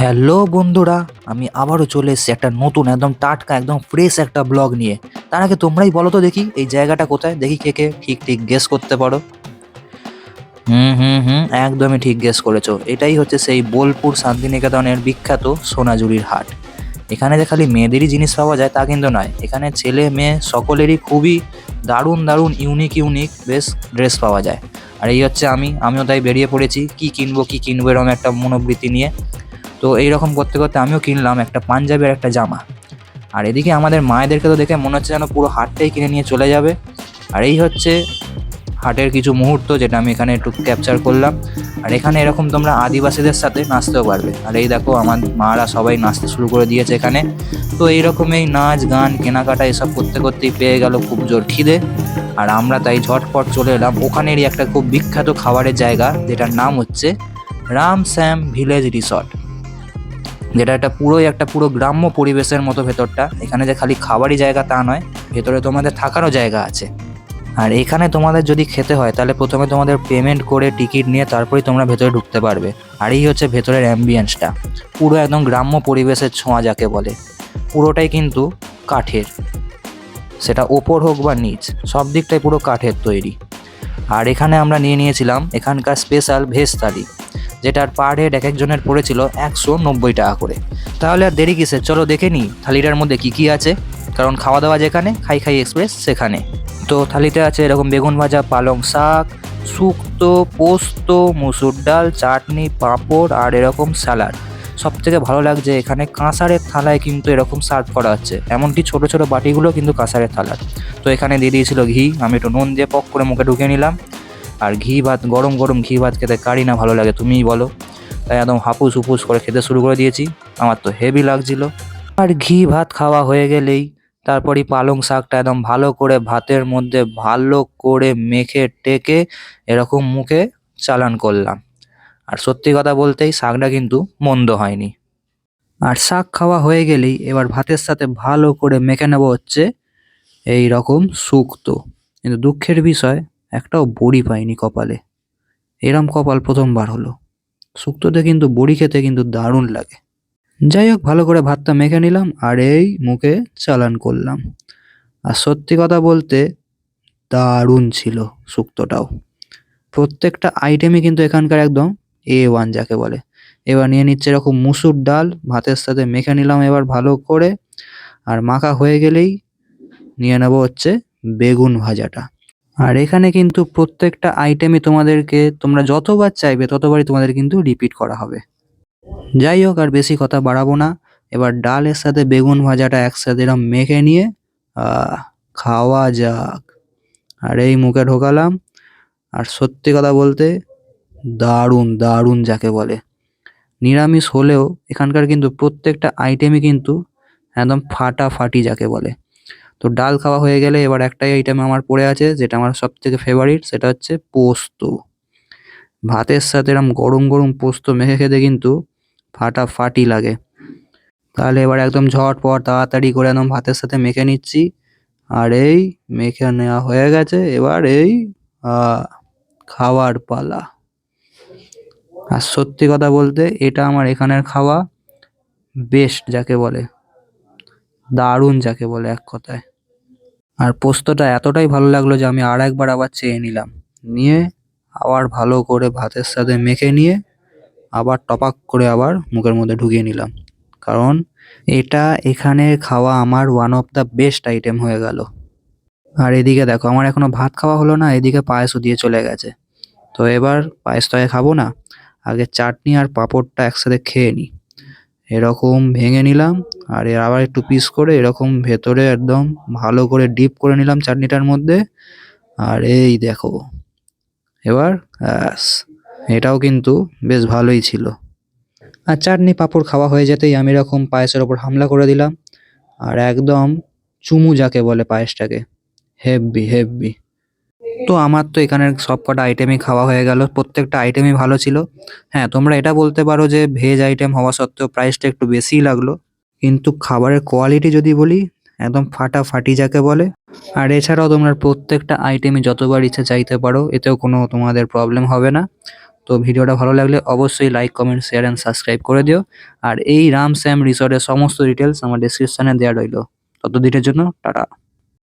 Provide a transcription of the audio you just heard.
Hello বন্ধুরা, আমি আবারও চলে এসেছি একটা নতুন একদম টাটকা একদম ফ্রেশ একটা ব্লগ নিয়ে। তার আগে তোমরাই বলো তো দেখি এই জায়গাটা কোথায়, দেখি কে কে ঠিক ঠিক গেস করতে পারো। হুম, একদমই ঠিক গেস করেছো। এটাই হচ্ছে সেই বোলপুর শান্তিনিকেতনের বিখ্যাত সোনাঝুরির হাট। এখানে যে খালি মেয়েদেরই জিনিস পাওয়া যায় তা কিন্তু নয়, এখানে ছেলে মেয়ে সকলেরই খুবই দারুণ দারুণ ইউনিক ইউনিক বেশ ড্রেস পাওয়া যায়। আর এই হচ্ছে আমিও তাই বেরিয়ে পড়েছি কি কিনবো এরকম একটা মনোবৃত্তি নিয়ে। তো এইরকম করতে করতে আমিও কিনলাম একটা পাঞ্জাবি আর একটা জামা। আর এদিকে আমাদের মায়েদেরকে তো দেখে মনে হচ্ছে যেন পুরো হাটটাই কিনে নিয়ে চলে যাবে। আর এই হচ্ছে হাটের কিছু মুহূর্ত যেটা আমি এখানে একটু ক্যাপচার করলাম। আর এখানে এরকম তোমরা আদিবাসীদের সাথে নাচতেও পারবে। আর এই দেখো আমার মারা সবাই নাচতে শুরু করে দিয়েছে এখানে। তো এইরকম এই নাচ গান কেনাকাটা এসব করতে করতেই পেয়ে গেল খুব জোর খিদে। আর আমরা তাই ঝটপট চলে এলাম ওখানেরই একটা খুব বিখ্যাত খাবারের জায়গা, যেটার নাম হচ্ছে রাম শ্যাম ভিলেজ রিসর্ট। যেটা একটা পুরো গ্রাম্য পরিবেশের মতো ভেতরটা। এখানে যে খালি খাবারই জায়গা তা নয়, ভেতরে তোমাদের থাকারও জায়গা আছে। আর এখানে তোমাদের যদি খেতে হয় তাহলে প্রথমে তোমাদের পেমেন্ট করে টিকিট নিয়ে তারপরেই তোমরা ভেতরে ঢুকতে পারবে। আর এই হচ্ছে ভেতরের অ্যাম্বিয়েন্সটা, পুরো একদম গ্রাম্য পরিবেশের ছোঁয়া যাকে বলে। পুরোটাই কিন্তু কাঠের, সেটা ওপর হোক বা নিচ, সব দিকটাই পুরো কাঠের তৈরি। আর এখানে আমরা নিয়েছিলাম এখানকার স্পেশাল ভেজ থালি, যেটার পার হেড এক একজনের পড়েছিল 190 টাকা করে। তাহলে আর দেরি কিসের, চলো দেখে নিই থালিটার মধ্যে কি কি আছে। কারণ খাওয়া দাওয়া যেখানে, খাই খাই এক্সপ্রেস সেখানে। তো থালিতে আছে এরকম বেগুন ভাজা, পালং শাক, শুক্তো, পোস্ত, মুসুর ডাল, চাটনি, পাঁপড় আর এরকম স্যালাড। সব থেকে ভালো লাগছে এখানে কাঁসারের থালায় কিন্তু এরকম সার্ভ করা হচ্ছে, এমনকি ছোট ছোট বাটিগুলো কিন্তু কাঁসারের থালার। তো এখানে দিয়ে দিয়েছিল ঘি, আমি একটু নুন দিয়ে পক করে মুখে ঢুকিয়ে নিলাম। আর ঘি ভাত, গরম গরম ঘি ভাত খেতে কারি না ভালো লাগে, তুমিই বলো। তাই একদম হাপুস হুপুস করে খেতে শুরু করে দিয়েছি, আমার তো হেভি লাগছিল। আর ঘি ভাত খাওয়া হয়ে গেলেই তারপরই পালং শাকটা একদম ভালো করে ভাতের মধ্যে ভালো করে মেখে টেকে এরকম মুখে চালান করলাম। আর সত্যি কথা বলতেই শাকটা কিন্তু মন্দ হয়নি। আর শাক খাওয়া হয়ে গেলেই এবার ভাতের সাথে ভালো করে মেখে নেবো হচ্ছে এই রকম শুক্তো। কিন্তু দুঃখের বিষয়, একটাও বড়ি পাইনি কপালে। এরম কপাল প্রথমবার হলো। শুক্তোতে কিন্তু বড়ি খেতে কিন্তু দারুণ লাগে। যাই হোক, ভালো করে ভাতটা মেখে নিলাম আর এই মুখে চালান করলাম। আর সত্যি কথা বলতে দারুণ ছিল শুক্তোটাও। প্রত্যেকটা আইটেমই কিন্তু এখানকার একদম A1 যাকে বলে। এবার নিয়ে নিচ্ছে এরকম মুসুর ডাল, ভাতের সাথে মেখে নিলাম এবার ভালো করে। আর মাখা হয়ে গেলেই নিয়ে নেবো হচ্ছে বেগুন ভাজাটা। আর এখানে কিন্তু প্রত্যেকটা আইটেমই তোমরা যতবার চাইবে ততবারই তোমাদের কিন্তু রিপিট করা হবে। যাই হোক, আর বেশি কথা বাড়াবো না। এবার ডালের সাথে বেগুন ভাজাটা একসাথে এরম মেখে নিয়ে আহ খাওয়া যাক। আর এই মুখে ঢোকালাম। আর সত্যি কথা বলতে দারুণ দারুণ যাকে বলে। নিরামিষ হলেও এখানকার কিন্তু প্রত্যেকটা আইটেমই কিন্তু একদম ফাটাফাটি যাকে বলে। তো ডাল খাওয়া হয়ে গেলে এবার একটাই আইটেম আমার পড়ে আছে, যেটা আমার সব থেকে ফেভারিট, সেটা হচ্ছে পোস্ত। ভাতের সাথে এরম গরম গরম পোস্ত মেখে খেতে কিন্তু ফাটাফাটি লাগে। তাহলে এবার একদম ঝটপট তাড়াতাড়ি করে একদম ভাতের সাথে মেখে নিচ্ছি। আর এই মেখে নেওয়া হয়ে গেছে, এবার এই আহ খাওয়ার পালা। আর সত্যি কথা বলতে এটা আমার এখানের খাওয়া বেস্ট যাকে বলে, দারুণ যাকে বলে এক কথায়। আর পোস্তটা এতটাই ভালো লাগলো যে আমি আর একবার আবার চেয়ে নিলাম। নিয়ে আবার ভালো করে ভাতের সাথে মেখে নিয়ে আবার টপাক করে আবার মুখের মধ্যে ঢুকিয়ে নিলাম। কারণ এটা এখানে খাওয়া আমার one of the best item হয়ে গেল। আর এদিকে দেখো আমার এখনো ভাত খাওয়া হলো না, এদিকে পায়েসও দিয়ে চলে গেছে। তো এবার পায়েস তো খাবো না, আগে চাটনি আর পাঁপড়টা একসাথে খেয়ে নিই। এরকম ভেঙে নিলাম আর এর আবার একটু পিস করে এরকম ভেতরে একদম ভালো করে ডিপ করে নিলাম চাটনিটার মধ্যে। আর এই দেখো এবার ব্যাস, এটাও কিন্তু বেশ ভালোই ছিল। আর চাটনি পাঁপড় খাওয়া হয়ে যেতেই আমি এরকম পায়েসের ওপর হামলা করে দিলাম। আর একদম চুমু যাকে বলে পায়েসটাকে, হেব্বি হেব্বি। তো আমার তো এখানের সবকটা আইটেমই খাওয়া হয়ে গেল, প্রত্যেকটা আইটেমই ভালো ছিল। হ্যাঁ, তোমরা এটা বলতে পারো যে ভেজ আইটেম হওয়া সত্ত্বেও প্রাইসটা একটু বেশিই লাগলো, কিন্তু খাবারের কোয়ালিটি যদি বলি একদম ফাটাফাটি যাকে বলে। আর এছাড়াও তোমরা প্রত্যেকটা আইটেমই যতবার ইচ্ছা চাইতে পারো, এতেও কোনো তোমাদের প্রবলেম হবে না। তো ভিডিওটা ভালো লাগলে অবশ্যই like, comment, share and subscribe করে দিও। আর এই রাম শ্যাম রিসর্টের সমস্ত ডিটেলস আমার ডেসক্রিপশনে দেওয়া রইলো। ততদিনের জন্য টাটা।